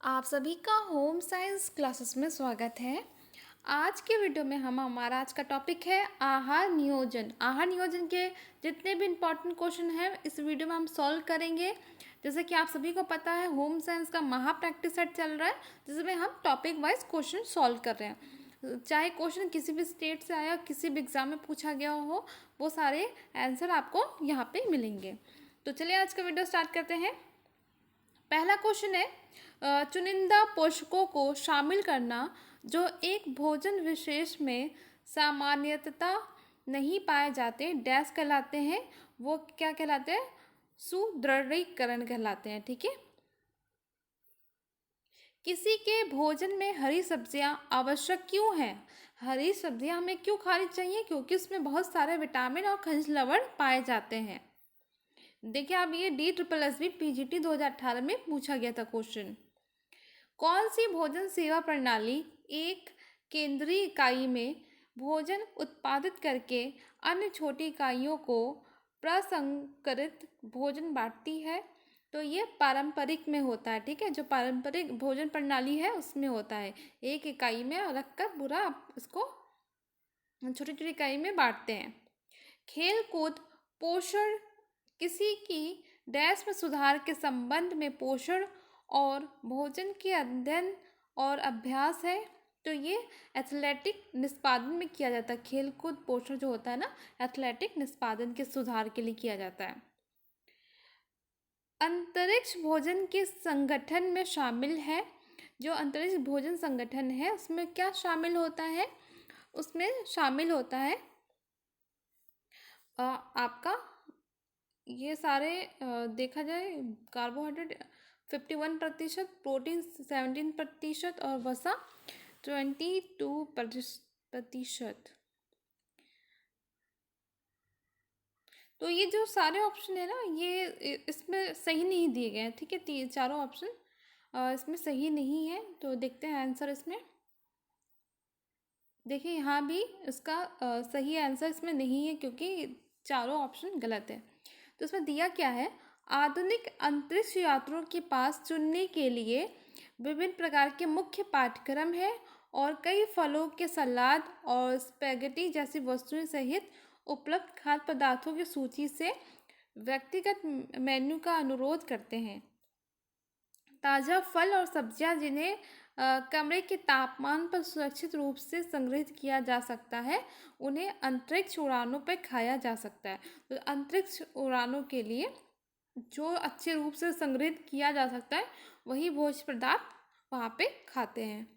आप सभी का होम साइंस क्लासेस में स्वागत है। आज के वीडियो में हमारा आज का टॉपिक है आहार नियोजन। आहार नियोजन के जितने भी इम्पोर्टेंट क्वेश्चन हैं इस वीडियो में हम सॉल्व करेंगे। जैसे कि आप सभी को पता है होम साइंस का महा प्रैक्टिस सेट चल रहा है जिसमें हम टॉपिक वाइज क्वेश्चन सॉल्व कर रहे हैं। चाहे क्वेश्चन किसी भी स्टेट से आया, किसी भी एग्जाम में पूछा गया हो, वो सारे आंसर आपको यहाँ पे मिलेंगे। तो चलिए आज का वीडियो स्टार्ट करते हैं। पहला क्वेश्चन है चुनिंदा पोषकों को शामिल करना जो एक भोजन विशेष में सामान्यतः नहीं पाए जाते डैश कहलाते हैं। वो क्या कहलाते हैं? सुदृढ़ीकरण कहलाते हैं। ठीक है। किसी के भोजन में हरी सब्जियां आवश्यक क्यों हैं? हरी सब्जियां हमें क्यों खानी चाहिए? क्योंकि उसमें बहुत सारे विटामिन और खनिज लवण पाए जाते हैं। देखिए आप, ये DSSB PGT 2018 में पूछा गया था क्वेश्चन। कौन सी भोजन सेवा प्रणाली एक केंद्रीय इकाई में भोजन उत्पादित करके अन्य छोटी इकाइयों को प्रसंस्कृत भोजन बांटती है? तो ये पारंपरिक में होता है। ठीक है, जो पारंपरिक भोजन प्रणाली है उसमें होता है। एक इकाई में रखकर पूरा इसको छोटी छोटी इकाई में बांटते हैं। खेल कूद पोषण किसी की डैश में सुधार के संबंध में पोषण और भोजन के अध्ययन और अभ्यास है। तो ये एथलेटिक निष्पादन में किया जाता है। खेल कूद पोषण जो होता है ना, एथलेटिक निष्पादन के सुधार के लिए किया जाता है। अंतरिक्ष भोजन के संगठन में शामिल है। जो अंतरिक्ष भोजन संगठन है उसमें क्या शामिल होता है? उसमें शामिल होता है आपका ये सारे देखा जाए कार्बोहाइड्रेट 51%, प्रोटीन 17% और वसा 22%। तो ये जो सारे ऑप्शन है ना, ये इसमें सही नहीं दिए गए हैं। ठीक है, चारों ऑप्शन इसमें सही नहीं है। तो देखते हैं आंसर इसमें। देखिए यहाँ भी इसका सही आंसर इसमें नहीं है क्योंकि चारों ऑप्शन गलत है। तो इसमें दिया क्या है? आधुनिक अंतरिक्ष यात्रियों के पास चुनने के लिए विभिन्न प्रकार के मुख्य पाठ्यक्रम है और कई फलों के सलाद और स्पेगेटी जैसी वस्तुएं सहित उपलब्ध खाद्य पदार्थों की सूची से व्यक्तिगत मेन्यू का अनुरोध करते हैं। ताज़ा फल और सब्जियां जिन्हें कमरे के तापमान पर सुरक्षित रूप से संग्रहित किया जा सकता है, उन्हें अंतरिक्ष उड़ानों पर खाया जा सकता है। तो अंतरिक्ष उड़ानों के लिए जो अच्छे रूप से संग्रहित किया जा सकता है वही भोज्य पदार्थ वहाँ पे खाते हैं।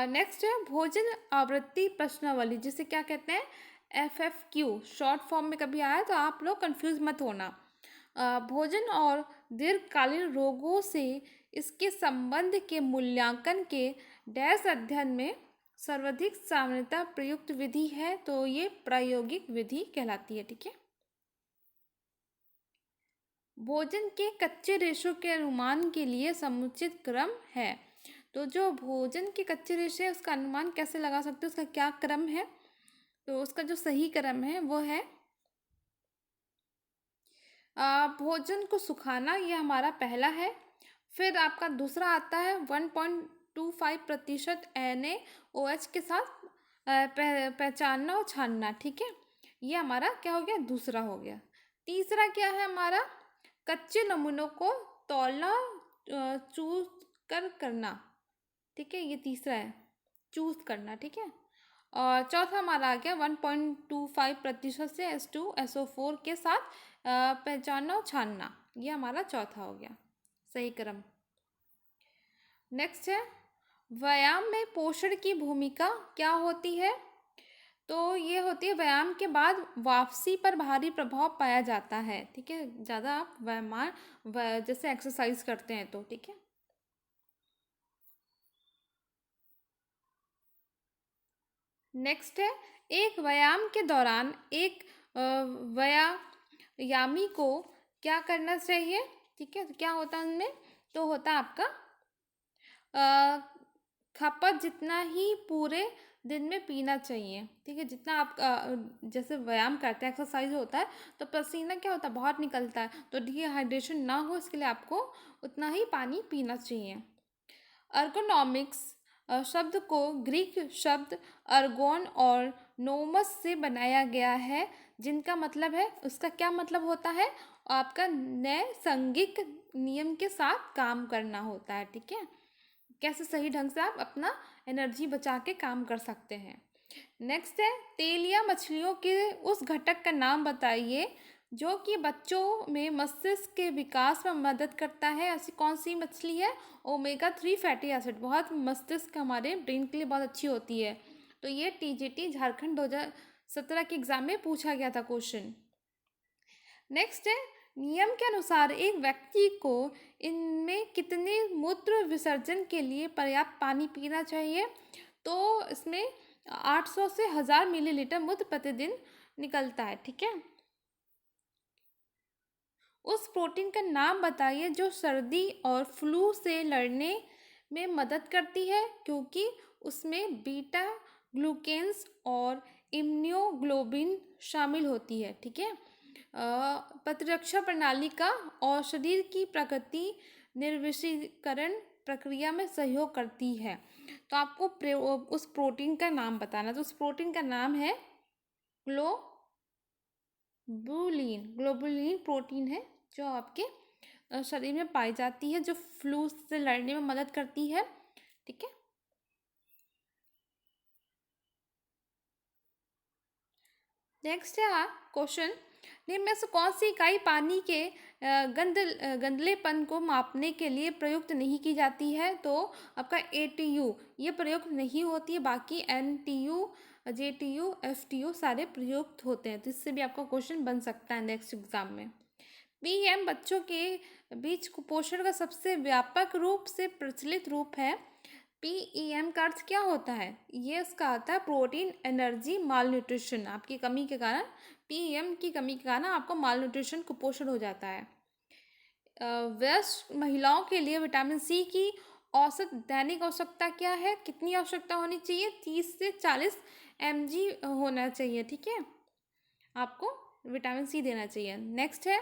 नेक्स्ट है भोजन आवृत्ति प्रश्नावली, जिसे क्या कहते हैं? FFQ शॉर्ट फॉर्म में कभी आया तो आप लोग कंफ्यूज मत होना। भोजन और दीर्घकालीन रोगों से इसके संबंध के मूल्यांकन के डैश अध्ययन में सर्वाधिक सामान्यतः प्रयुक्त विधि है। तो ये प्रायोगिक विधि कहलाती है। ठीक है। भोजन के कच्चे रेशों के अनुमान के लिए समुचित क्रम है। तो जो भोजन के कच्चे रेशे है उसका अनुमान कैसे लगा सकते हैं, उसका क्या क्रम है? तो उसका जो सही क्रम है वो है भोजन को सुखाना, ये हमारा पहला है। फिर आपका दूसरा आता है 1.25% NaOH के साथ पहचानना और छानना। ठीक है, ये हमारा क्या हो गया? दूसरा हो गया। तीसरा क्या है हमारा? कच्चे नमूनों को तौलना, चूज कर करना। ठीक है, ये तीसरा है, चूज करना। ठीक है। और चौथा हमारा आ गया 1.25% से H2SO4 के साथ पहचानना और छानना। ये हमारा चौथा हो गया सही क्रम। नेक्स्ट है व्यायाम में पोषण की भूमिका क्या होती है? तो ये होती है व्यायाम के बाद वापसी पर भारी प्रभाव पाया जाता है। ठीक है, ज़्यादा आप व्यायाम जैसे एक्सरसाइज करते हैं तो। ठीक है। नेक्स्ट है एक व्यायाम के दौरान एक व्यायामी को क्या करना चाहिए? ठीक है, तो क्या होता है उनमें? तो होता है आपका खपत जितना ही पूरे दिन में पीना चाहिए। ठीक है, जितना आप जैसे व्यायाम करते हैं, एक्सरसाइज होता है, तो पसीना क्या होता है, बहुत निकलता है, तो डिहाइड्रेशन ना हो इसके लिए आपको उतना ही पानी पीना चाहिए। अर्गोनॉमिक्स शब्द को ग्रीक शब्द अर्गोन और नोमस से बनाया गया है, जिनका मतलब है, उसका क्या मतलब होता है, आपका नैसंगिक नियम के साथ काम करना होता है। ठीक है, कैसे सही ढंग से आप अपना एनर्जी बचा के काम कर सकते हैं। नेक्स्ट है, तेल या मछलियों के उस घटक का नाम बताइए जो कि बच्चों में मस्तिष्क के विकास में मदद करता है। ऐसी कौन सी मछली है, ओमेगा 3 फैटी एसिड, बहुत मस्तिष्क हमारे ब्रेन के लिए बहुत अच्छी होती है। तो ये टीजीटी झारखंड 2017 के एग्जाम में पूछा गया था क्वेश्चन। नेक्स्ट है, नियम के अनुसार एक व्यक्ति को इनमें कितने मूत्र विसर्जन के लिए पर्याप्त पानी पीना चाहिए, तो इसमें 800 से 1000 मिलीलीटर मूत्र प्रतिदिन निकलता है। ठीक है, उस प्रोटीन का नाम बताइए जो सर्दी और फ्लू से लड़ने में मदद करती है, क्योंकि उसमें बीटा ग्लूकेन्स और इम्यूनोग्लोबिन शामिल होती है। ठीक है, प्रतिरक्षा प्रणाली का और शरीर की प्रगति निर्विषीकरण प्रक्रिया में सहयोग करती है। तो आपको उस प्रोटीन का नाम बताना, तो उस प्रोटीन का नाम है ग्लोबुलिन प्रोटीन है, जो आपके शरीर में पाई जाती है, जो फ्लू से लड़ने में मदद करती है। ठीक है, नेक्स्ट है क्वेश्चन, निम्न में से कौन सी इकाई पानी के गंदलेपन को मापने के लिए प्रयुक्त नहीं की जाती है, तो आपका एटीयू ये प्रयुक्त नहीं होती है, बाकी एनटीयू, जेटीयू, एफटीयू सारे प्रयुक्त होते हैं। तो इससे भी आपका क्वेश्चन बन सकता है नेक्स्ट एग्जाम में। पीएम बच्चों के बीच कुपोषण का सबसे व्यापक रूप से प्रचलित रूप है। पीईएम का अर्थ क्या होता है, ये इसका आता है प्रोटीन एनर्जी माल न्यूट्रिशन। आपकी कमी के कारण, पीईएम की कमी के कारण आपको माल न्यूट्रिशन कुपोषण हो जाता है। वयस्क महिलाओं के लिए विटामिन सी की औसत दैनिक आवश्यकता क्या है, कितनी आवश्यकता होनी चाहिए, 30 से 40 mg होना चाहिए। ठीक है, आपको विटामिन सी देना चाहिए। नेक्स्ट है,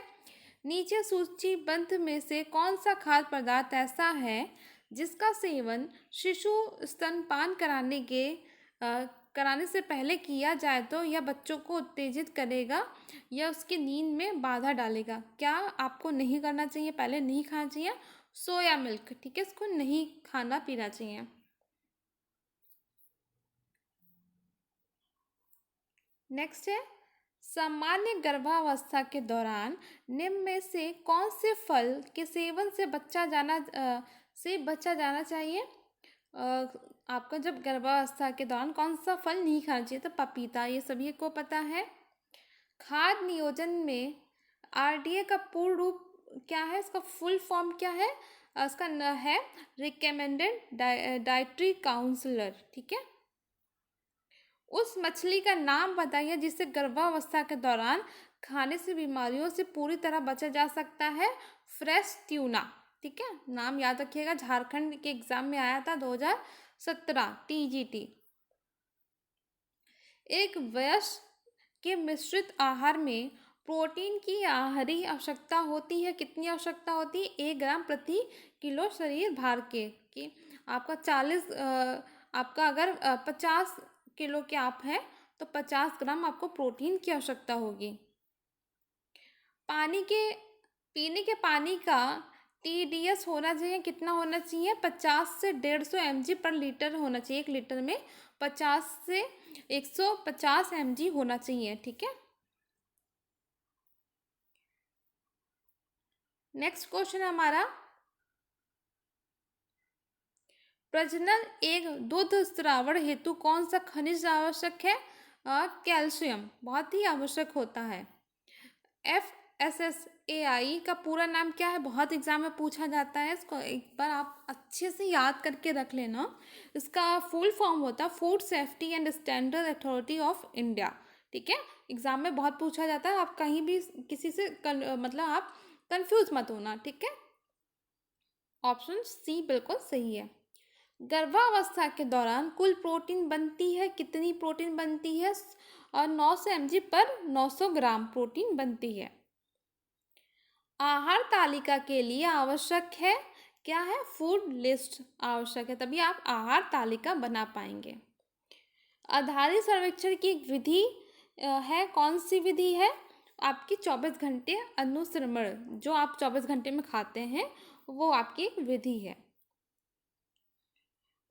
नीचे सूचीबद्ध में से कौन सा खाद्य पदार्थ ऐसा है जिसका सेवन शिशु स्तनपान कराने से पहले किया जाए तो यह बच्चों को उत्तेजित करेगा या उसकी नींद में बाधा डालेगा। क्या आपको नहीं करना चाहिए, पहले नहीं खाना चाहिए, सोया मिल्क। ठीक है, इसको नहीं खाना पीना चाहिए। नेक्स्ट है, सामान्य गर्भावस्था के दौरान निम्न में से कौन से फल के सेवन से बचा जाना चाहिए। आपका जब गर्भावस्था के दौरान कौन सा फल नहीं खाना चाहिए, तो पपीता, ये सभी को पता है। खाद्य नियोजन में आरडीए का पूर्ण रूप क्या है, इसका फुल फॉर्म क्या है, इसका है रिकमेंडेड डाइटरी काउंसलर। ठीक है, उस मछली का नाम बताइए जिसे गर्भावस्था के दौरान खाने से बीमारियों से पूरी तरह बचा जा सकता है। Fresh tuna. ठीक है, नाम याद रखिएगा, झारखंड के एग्जाम में आया था 2017 टीजीटी। एक वयस्क के मिश्रित आहार में प्रोटीन की आहारी आवश्यकता होती है, कितनी आवश्यकता होती है, 1 ग्राम प्रति किलो शरीर भार के। कि आपका 40 आपका अगर 50 किलो के आप हैं तो 50 ग्राम आपको प्रोटीन की आवश्यकता होगी। पीने के पानी का टीडीएस होना चाहिए, कितना होना चाहिए, 50 से 150 mg पर लीटर होना चाहिए। 1 लीटर में 50 से 150 mg होना चाहिए। ठीक है, नेक्स्ट क्वेश्चन हमारा, प्रजनन एक दुग्ध स्रावण हेतु कौन सा खनिज आवश्यक है। कैल्शियम बहुत ही आवश्यक होता है। FSSAI का पूरा नाम क्या है, बहुत एग्जाम में पूछा जाता है, इसको एक बार आप अच्छे से याद करके रख लेना। इसका फुल फॉर्म होता है food safety and standard authority of India. ठीक है, एग्जाम में बहुत पूछा जाता है, आप कहीं भी किसी से मतलब आप कंफ्यूज मत होना। ठीक है, ऑप्शन सी बिल्कुल सही है। गर्भावस्था के दौरान कुल प्रोटीन बनती है, कितनी प्रोटीन बनती है? और 900 mg पर 900 ग्राम प्रोटीन बनती है। आहार तालिका के लिए आवश्यक है, क्या है? फूड लिस्ट आवश्यक है, तभी आप आहार तालिका बना पाएंगे। आधारित सर्वेक्षण की एक विधि है, कौन सी विधि है? आपकी 24 घंटे अनुश्रवण, जो आप 24 घंटे में खाते हैं वो आपकी एक विधि है।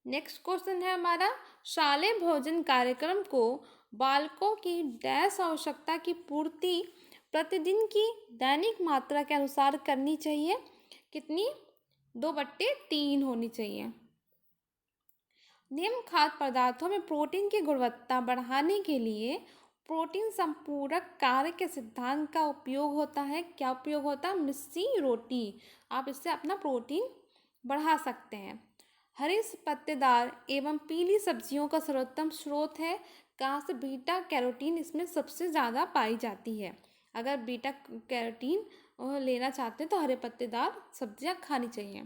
नेक्स्ट क्वेश्चन है हमारा, शालेय भोजन कार्यक्रम को बालकों की डैश आवश्यकता की पूर्ति प्रतिदिन की दैनिक मात्रा के अनुसार करनी चाहिए, कितनी? 2/3 होनी चाहिए। निम्न खाद्य पदार्थों में प्रोटीन की गुणवत्ता बढ़ाने के लिए प्रोटीन संपूरक कार्य के सिद्धांत का उपयोग होता है। क्या उपयोग होता है? मिस्सी रोटी, आप इससे अपना प्रोटीन बढ़ा सकते हैं। हरी पत्तेदार एवं पीली सब्जियों का सर्वोत्तम स्रोत है, कहाँ से? बीटा कैरोटीन इसमें सबसे ज़्यादा पाई जाती है। अगर बीटा कैरोटीन लेना चाहते हैं तो हरे पत्तेदार सब्जियां खानी चाहिए।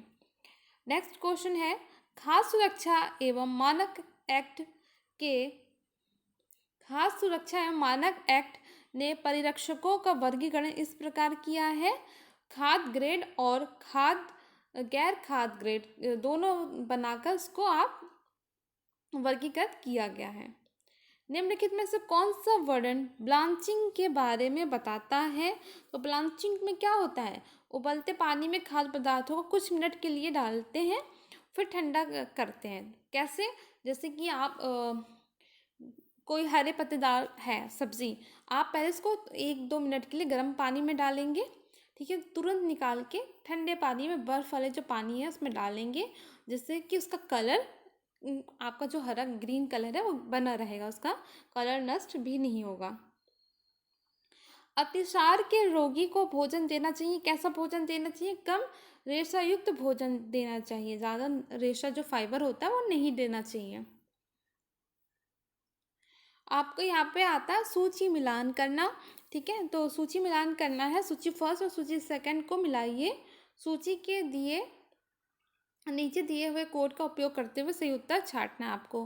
नेक्स्ट क्वेश्चन है, खाद्य सुरक्षा एवं मानक एक्ट के खाद्य सुरक्षा एवं मानक एक्ट ने परिरक्षकों का वर्गीकरण इस प्रकार किया है, खाद्य ग्रेड और खाद्य गैर खाद्य ग्रेड दोनों बनाकर इसको आप वर्गीकृत किया गया है। निम्नलिखित में से कौन सा वर्णन ब्लांचिंग के बारे में बताता है? तो ब्लांचिंग में क्या होता है? उबलते पानी में खाद्य पदार्थों को कुछ मिनट के लिए डालते हैं, फिर ठंडा करते हैं। कैसे? जैसे कि आप कोई हरे पत्तेदार है सब्जी, आप पहले इसको 1-2 मिनट के लिए गर्म पानी में डालेंगे, ठीक है, तुरंत निकाल के ठंडे पानी में, बर्फ़ वाले जो पानी है उसमें डालेंगे, जिससे कि उसका कलर, आपका जो हरा ग्रीन कलर है वो बना रहेगा, उसका कलर नष्ट भी नहीं होगा। अतिसार के रोगी को भोजन देना चाहिए, कैसा भोजन देना चाहिए? कम रेशा युक्त भोजन देना चाहिए, ज़्यादा रेशा जो फाइबर होता है वो नहीं देना चाहिए। आपको यहाँ पे आता है सूची मिलान करना, ठीक है, तो सूची मिलान करना है, सूची फर्स्ट और सूची सेकंड को मिलाइए, सूची के नीचे दिए हुए कोड का उपयोग करते हुए सही उत्तर छांटना है आपको।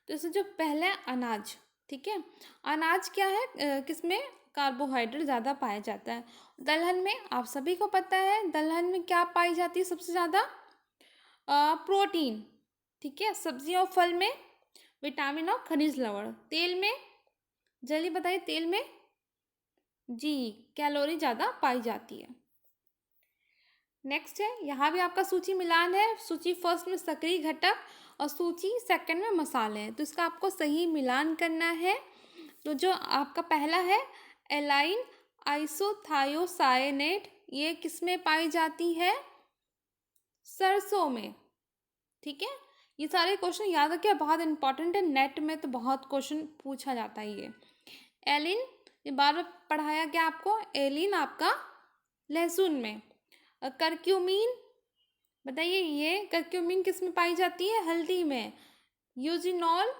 तो इसमें जो पहला अनाज, ठीक है, अनाज क्या है? किसमें कार्बोहाइड्रेट ज़्यादा पाया जाता है? दलहन में, आप सभी को पता है दलहन में क्या पाई जाती है सबसे ज़्यादा? प्रोटीन, ठीक है। सब्जी और फल में विटामिन और खनिज लवण। तेल में, जल्दी बताइए, तेल में जी कैलोरी ज़्यादा पाई जाती है। नेक्स्ट है, यहाँ भी आपका सूची मिलान है, सूची फर्स्ट में सक्रिय घटक और सूची सेकंड में मसाले हैं, तो इसका आपको सही मिलान करना है। तो जो आपका पहला है एलाइन आइसोथायोसाइनेट, ये किस में पाई जाती है? सरसों में, ठीक है। ये सारे क्वेश्चन याद रखिए, बहुत इंपॉर्टेंट है, नेट में तो बहुत क्वेश्चन पूछा जाता है ये। एलिन, ये बार बार पढ़ाया गया आपको, एलिन आपका लहसुन में। करक्यूमिन, बताइए ये करक्यूमिन किस में पाई जाती है? हल्दी में। यूजिनॉल,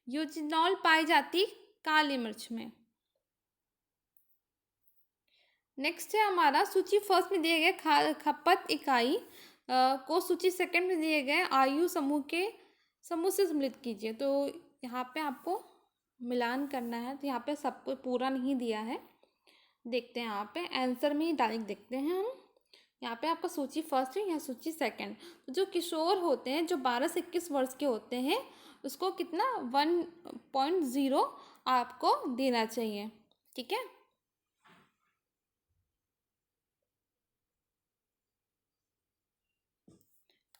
यूजिनॉल पाई जाती काली मिर्च में। नेक्स्ट है हमारा सूची फर्स्ट में दिए गए खपत इकाई को सूची सेकंड में दिए गए आयु समूह से सम्मिलित कीजिए। तो यहाँ पे आपको मिलान करना है, तो यहाँ पे सबको पूरा नहीं दिया है, देखते हैं यहाँ पे आंसर में ही डायरेक्ट देखते हैं हम। यहाँ पे आपका सूची फर्स्ट है या सूची सेकंड। तो जो किशोर होते हैं, जो 12 से 21 वर्ष के होते हैं, उसको कितना 1.0 आपको देना चाहिए, ठीक है।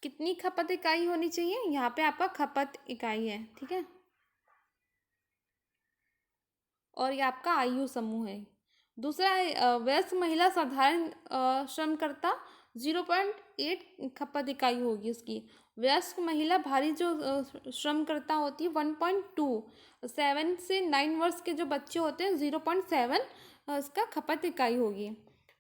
कितनी खपत इकाई होनी चाहिए? यहाँ पे आपका खपत इकाई है, ठीक है, और ये आपका आयु समूह है। दूसरा है वयस्क महिला साधारण श्रमकर्ता, 0.8 खपत इकाई होगी उसकी। वयस्क महिला भारी जो श्रमकर्ता होती है 1.2। 7 से 9 वर्ष के जो बच्चे होते हैं 0.7 इसका खपत इकाई होगी।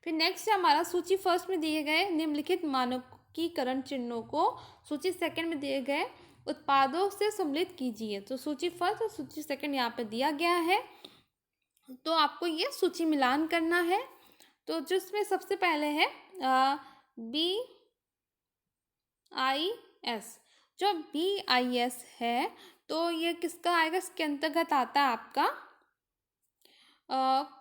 फिर नेक्स्ट है हमारा सूची फर्स्ट में दिए गए निम्नलिखित मानकीकरण चिन्हों को सूची सेकंड में दिए गए उत्पादों से सम्मिलित कीजिए। तो सूची फर्स्ट और सूची सेकंड यहाँ पे दिया गया है, तो आपको ये सूची मिलान करना है। तो जिसमें सबसे पहले है BIS, जो BIS है तो ये किसका आएगा, इसके अंतर्गत आता है आपका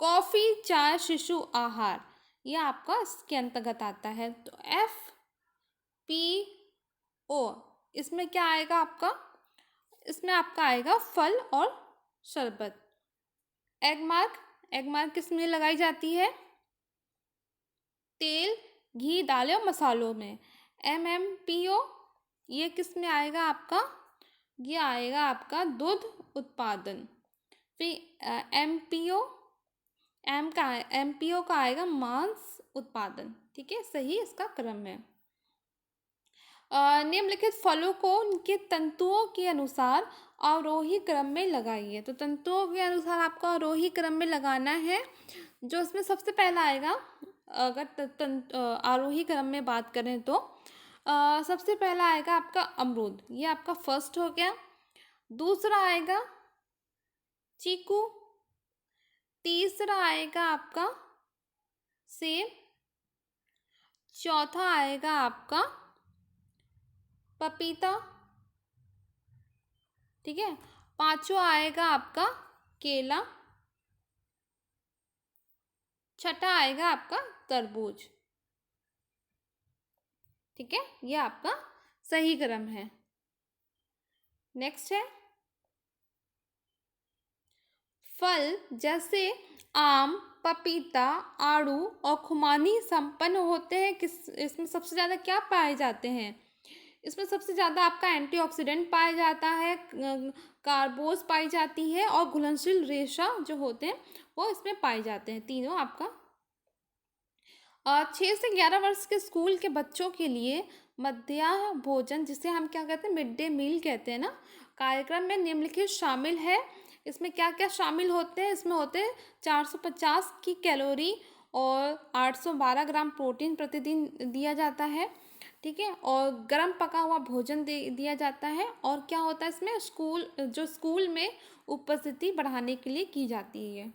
कॉफ़ी, चाय, शिशु आहार, ये आपका इसके अंतर्गत आता है। तो FPO, इसमें क्या आएगा आपका, इसमें आपका आएगा फल और शरबत। एग मार्क, एग मार्क किस में लगाई जाती है, तेल, घी, दालें और मसालों में। MMPO, ये किस में आएगा आपका, ये आएगा आपका दूध उत्पादन। फिर MPO का आएगा मांस उत्पादन। ठीक है, सही इसका क्रम है। निम्नलिखित फलों को उनके तंतुओं के अनुसार आरोही क्रम में लगाइए। तो तंतुओं के अनुसार आपको आरोही क्रम में लगाना है। जो इसमें सबसे पहला आएगा, अगर आरोही क्रम में बात करें तो सबसे पहला आएगा आपका अमरूद, ये आपका फर्स्ट हो गया। दूसरा आएगा चीकू, तीसरा आएगा आपका सेब, चौथा आएगा आपका पपीता, ठीक है, पांचवा आएगा आपका केला, छठा आएगा आपका तरबूज। ठीक है, ये आपका सही क्रम है। नेक्स्ट है फल जैसे आम, पपीता, आड़ू और खुमानी संपन्न होते हैं किस, इसमें सबसे ज़्यादा क्या पाए जाते हैं, इसमें सबसे ज़्यादा आपका एंटीऑक्सीडेंट पाया जाता है, कार्बोज पाई जाती है और घुलनशील रेशा जो होते हैं वो इसमें पाए जाते हैं, तीनों आपका। 6 से 11 वर्ष के स्कूल के बच्चों के लिए मध्याह्न भोजन, जिसे हम क्या कहते हैं, मिड डे मील कहते हैं ना, कार्यक्रम में निम्नलिखित शामिल है। इसमें क्या क्या शामिल होते हैं, इसमें होते हैं 450 की कैलोरी और 812 ग्राम प्रोटीन प्रतिदिन दिया जाता है। ठीक है, और गर्म पका हुआ भोजन दिया जाता है। और क्या होता है इसमें, स्कूल में उपस्थिति बढ़ाने के लिए की जाती है।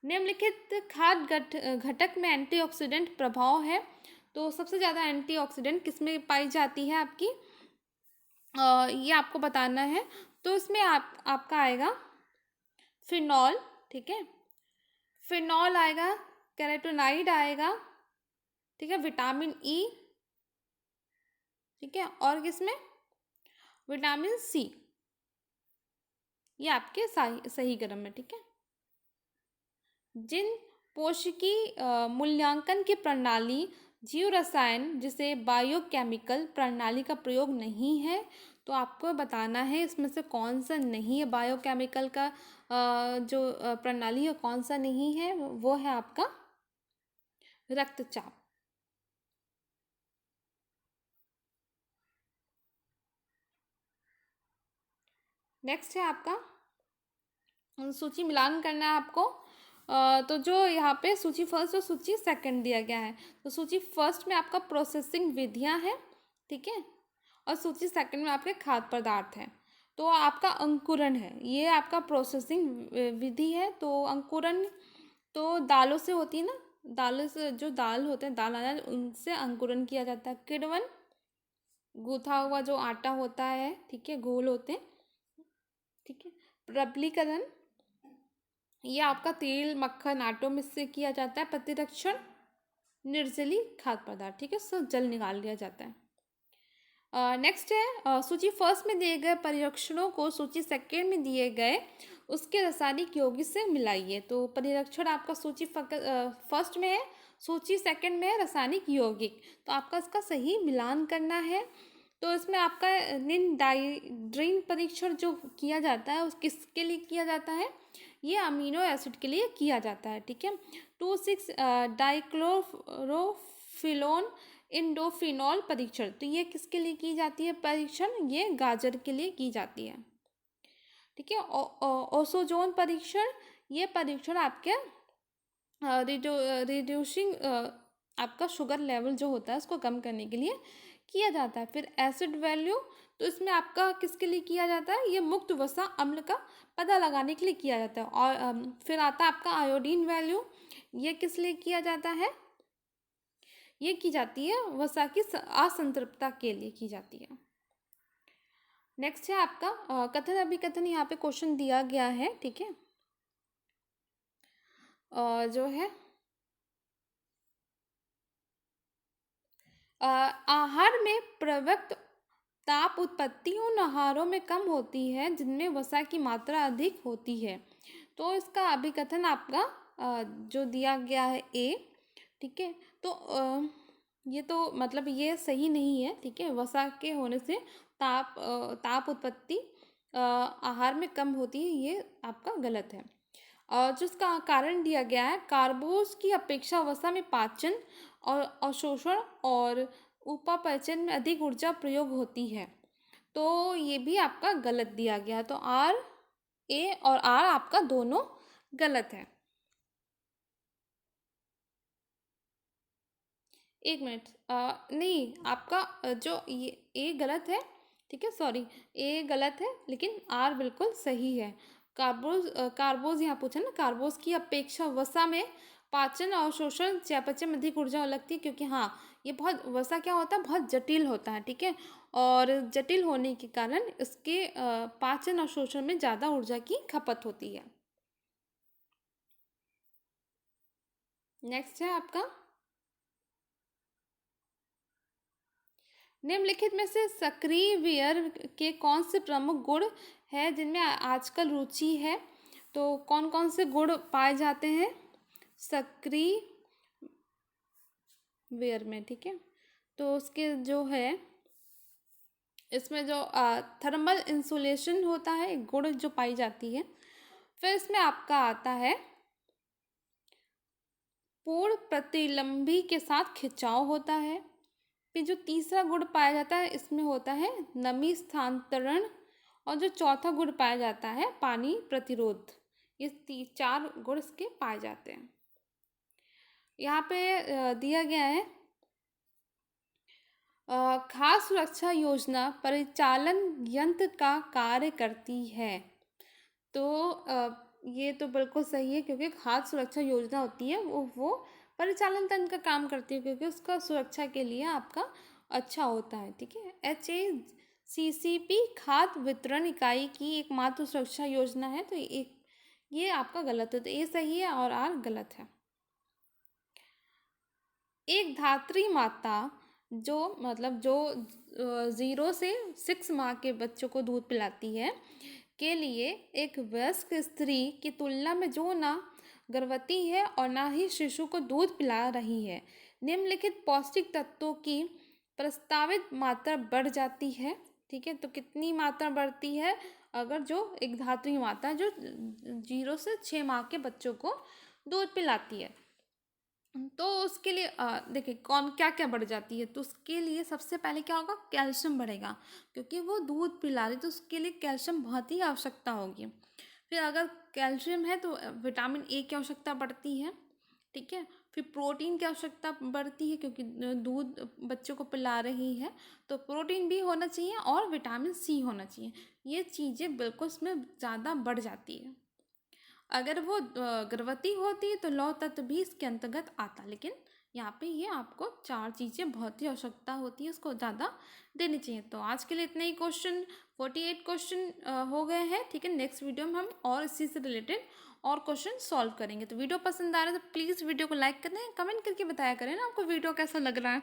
निम्नलिखित खाद्य घटक में एंटीऑक्सीडेंट प्रभाव है। तो सबसे ज़्यादा एंटीऑक्सीडेंट किसमें पाई जाती है आपकी, ये आपको बताना है। तो इसमें आपका आएगा फिनॉल, ठीक है, फिनॉल आएगा, कैरोटीनॉइड आएगा, ठीक है, विटामिन ई, ठीक है, और किसमें विटामिन सी, ये आपके सही क्रम में। ठीक है, जिन पोषकी मूल्यांकन की प्रणाली जीव रसायन जिसे बायोकेमिकल प्रणाली का प्रयोग नहीं है, तो आपको बताना है इसमें से कौन सा नहीं है, बायोकेमिकल का जो प्रणाली है कौन सा नहीं है, वो है आपका रक्तचाप। नेक्स्ट है आपका सूची मिलान करना है आपको। तो जो यहाँ पे सूची फर्स्ट और सूची सेकंड दिया गया है, तो सूची फर्स्ट में आपका प्रोसेसिंग विधियाँ हैं, ठीक है, और सूची सेकंड में आपके खाद्य पदार्थ हैं। तो आपका अंकुरण है, ये आपका प्रोसेसिंग विधि है। तो अंकुरण तो दालों से होती है ना, दालों से जो दाल होते हैं, दाल अनाज, उनसे अंकुरण किया जाता है। किण्वन, गूथा हुआ जो आटा होता है, ठीक है, घोल होते हैं, ठीक है। प्रबलीकरण, ये आपका तेल, मक्खन, आटों में से किया जाता है। प्रतिरक्षण, निर्जली खाद्य पदार्थ, ठीक है, सब जल निकाल लिया जाता है। नेक्स्ट है सूची फर्स्ट में दिए गए परिरक्षणों को सूची सेकेंड में दिए गए उसके रासायनिक यौगिक से मिलाइए। तो परिरक्षण आपका सूची फर्स्ट में है, सूची सेकेंड में है रासायनिक यौगिक, तो आपका इसका सही मिलान करना है। तो इसमें आपका निनडाइड्रीन परीक्षण जो किया जाता है उस किसके लिए किया जाता है, ये अमीनो एसिड के लिए किया जाता है। ठीक है, 2,6 डाइक्लोरोफिलोन इंडोफिनॉल परीक्षण, तो ये किसके लिए की जाती है परीक्षण, ये गाजर के लिए की जाती है। ठीक है, ओसोजोन परीक्षण, ये परीक्षण आपके रिड्यूसिंग आपका शुगर लेवल जो होता है उसको कम करने के लिए किया जाता है। फिर एसिड वैल्यू, तो इसमें आपका किसके लिए किया जाता है, ये मुक्त वसा अम्ल का पता लगाने के लिए किया जाता है। और फिर आता है आपका आयोडीन वैल्यू, ये किस लिए किया जाता है, ये की जाती है वसा की असंतृप्तता के लिए की जाती है। नेक्स्ट है आपका कथन अभिकथन। यहाँ पे क्वेश्चन दिया गया है, ठीक है। जो है आहार में प्रवृत्त ताप उत्पत्ति उन आहारों में कम होती है जिनमें वसा की मात्रा अधिक होती है। तो इसका अभिकथन आपका जो दिया गया है ए, ठीक है। तो ये तो मतलब ये सही नहीं है, ठीक है। वसा के होने से ताप उत्पत्ति आहार में कम होती है, ये आपका गलत है। जिसका कारण दिया गया है, कार्बोज की अपेक्षा वसा में पाचन और अवशोषण और उपापचय में अधिक ऊर्जा प्रयोग होती है। तो ये भी आपका गलत दिया गया है। तो आर, ए और आर आपका दोनों गलत है। एक मिनट, नहीं, आपका जो ये ए गलत है, ठीक है, सॉरी, ए गलत है लेकिन आर बिल्कुल सही है। कार्बोज यहाँ पूछा ना, कार्बोज की अपेक्षा वसा में पाचन और शोषण चयापचय में अधिक ऊर्जा लगती है, क्योंकि हाँ, ये बहुत वसा क्या होता है, बहुत जटिल होता है, ठीक है। और जटिल होने के कारण इसके पाचन और शोषण में ज़्यादा ऊर्जा की खपत होती है। नेक्स्ट है आपका, निम्नलिखित में से सक्रिय वियर के कौन से प्रमुख गुण है जिनमें आजकल रुचि है। तो कौन कौन से गुण पाए जाते हैं सक्रिय वियर में, ठीक है। तो उसके जो है, इसमें जो थर्मल इंसुलेशन होता है, एक गुण जो पाई जाती है। फिर इसमें आपका आता है पूर्ण प्रतिलंबी के साथ खिंचाव होता है। फिर जो तीसरा गुण पाया जाता है, इसमें होता है नमी स्थानांतरण। और जो चौथा गुण पाया जाता है पानी प्रतिरोध। ये चार गुण इसके पाए जाते हैं। यहाँ पे दिया गया है खाद्य सुरक्षा योजना परिचालन यंत्र का कार्य करती है। तो ये तो बिल्कुल सही है, क्योंकि खाद्य सुरक्षा योजना होती है वो परिचालन तंत्र का काम करती है, क्योंकि उसका सुरक्षा के लिए आपका अच्छा होता है, ठीक है। HACCP खाद्य वितरण इकाई की एकमात्र सुरक्षा योजना है। तो ये आपका गलत है, तो ये सही है और आर गलत है। एक धात्री माता जो मतलब जो 0 से 6 माह के बच्चों को दूध पिलाती है के लिए एक वयस्क स्त्री की तुलना में जो ना गर्भवती है और ना ही शिशु को दूध पिला रही है, निम्नलिखित पौष्टिक तत्वों की प्रस्तावित मात्रा बढ़ जाती है, ठीक है। तो कितनी मात्रा बढ़ती है, अगर जो एक धात्री माता जो 0 से 6 माह के बच्चों को दूध पिलाती है, तो उसके लिए देखिए कौन क्या क्या बढ़ जाती है। तो उसके लिए सबसे पहले क्या होगा, कैल्शियम बढ़ेगा, क्योंकि वो दूध पिला रही, तो उसके लिए कैल्शियम बहुत ही आवश्यकता होगी। फिर अगर कैल्शियम है तो विटामिन ए की आवश्यकता बढ़ती है, ठीक है। फिर प्रोटीन की आवश्यकता बढ़ती है, क्योंकि दूध बच्चों को पिला रही है, तो प्रोटीन भी होना चाहिए और विटामिन सी होना चाहिए। ये चीज़ें बिल्कुल उसमें ज़्यादा बढ़ जाती है। अगर वो गर्भवती होती है तो लौह तत्व भी इसके अंतर्गत आता, लेकिन यहाँ पे ये आपको 4 चीज़ें बहुत ही आवश्यकता होती है, उसको ज़्यादा देनी चाहिए। तो आज के लिए इतने ही क्वेश्चन, 48 क्वेश्चन हो गए हैं, ठीक है। नेक्स्ट वीडियो में हम और इसी से रिलेटेड और क्वेश्चन सॉल्व करेंगे। तो वीडियो पसंद आ रहा है तो प्लीज़ वीडियो को लाइक करें, कमेंट करके बताया करें ना आपको वीडियो कैसा लग रहा है।